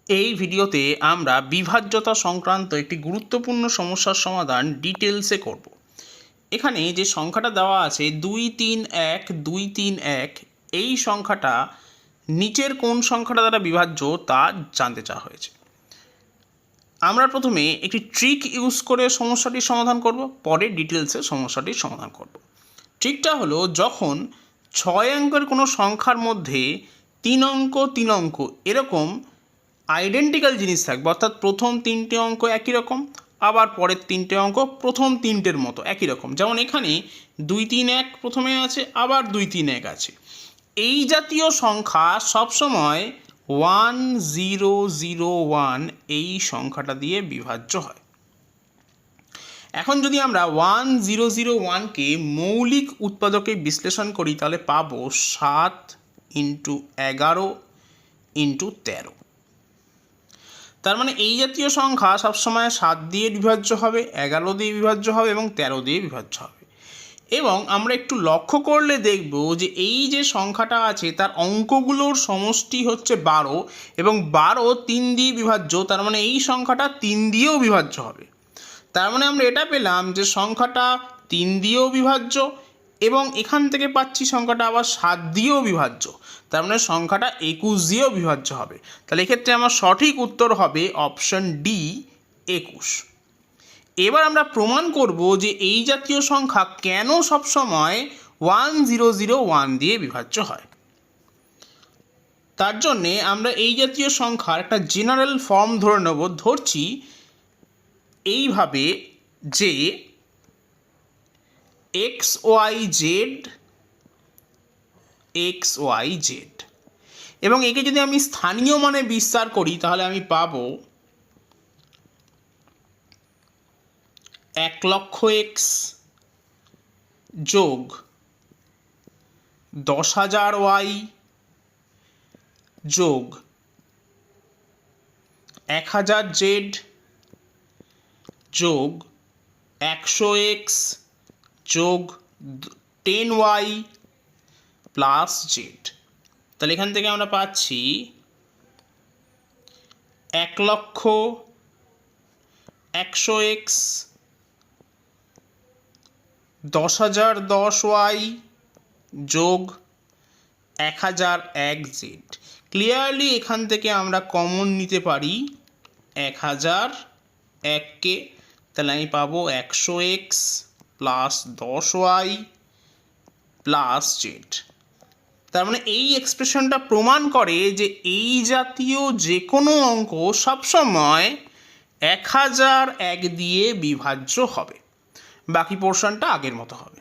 এই ভিডিওতে আমরা বিভাজ্যতা সংক্রান্ত একটি গুরুত্বপূর্ণ সমস্যার সমাধান ডিটেলসে করব। এখানে যে সংখ্যাটা দেওয়া আছে 231 এই সংখ্যাটা নিচের কোন সংখ্যাটা দ্বারা বিভাজ্য তা জানতে চাওয়া হয়েছে। আমরা প্রথমে একটি ট্রিক ইউজ করে সমস্যাটির সমাধান করব, পরে ডিটেলসে সমস্যাটির সমাধান করব। ট্রিকটা হলো, যখন 6 অঙ্কের কোনো সংখ্যার মধ্যে 3 অঙ্ক এরকম আইডেন্টিক্যাল জিনিস থাকবে, অর্থাৎ প্রথম 3টে অঙ্ক একই রকম, আবার পরের 3টে অঙ্ক প্রথম 3টের মতো একই রকম, যেমন এখানে 231 প্রথমে আছে, আবার 231 আছে। এই জাতীয় সংখ্যা সবসময় 1001 এই সংখ্যাটা দিয়ে বিভাজ্য হয়। এখন যদি আমরা 1001কে মৌলিক উৎপাদকে বিশ্লেষণ করি, তাহলে পাবো 7 × 11 × 13। তার মানে এই জাতীয় সংখ্যা সবসময় 7 দিয়ে বিভাজ্য হবে, 11 দিয়ে বিভাজ্য হবে এবং 13 দিয়ে বিভাজ্য হবে। এবং আমরা একটু লক্ষ্য করলে দেখব যে এই যে সংখ্যাটা আছে তার অঙ্কগুলোর সমষ্টি হচ্ছে 12 এবং 12 3 দিয়ে বিভাজ্য, তার মানে এই সংখ্যাটা 3 দিয়েও বিভাজ্য হবে। তার মানে আমরা এটা পেলাম যে সংখ্যাটা 3 দিয়েও বিভাজ্য এবং এখান থেকে পাচ্ছি সংখ্যাটা আবার 7 দিয়েও বিভাজ্য, তার মানে সংখ্যাটা 21 দিয়েও বিভাজ্য হবে। তাহলে এক্ষেত্রে আমার সঠিক উত্তর হবে অপশন ডি, 21। এবার আমরা প্রমাণ করব যে এই জাতীয় সংখ্যা কেন সবসময় 1001 দিয়ে বিভাজ্য হয়। তার জন্যে আমরা এই জাতীয় সংখ্যার একটা জেনারেল ফর্ম ধরে নেব। ধরছি এইভাবে যে xyz এবং একে যদি আমি স্থানীয় মানে বিস্তার করি, তাহলে আমি পাবো 1,00,000 x যোগ 10,000 y যোগ 1,000 z যোগ 100 x যোগ 10 y প্লাস z। তাহলে এখান থেকে আমরা পাচ্ছি 1,00,000 100 x 10,000 10y যোগ 1,001 z। ক্লিয়ারলি এখান থেকে আমরা কমন নিতে পারি 1,001কে, তাহলে আমি পাবো 100 x plus 10y plus z। তার মানে এই এক্সপ্রেশনটা প্রমাণ করে যে এই জাতীয় যে কোনো অঙ্ক সবসময় 1,001 দিয়ে বিভাজ্য হবে। বাকি পোর্শনটা আগের মতো হবে।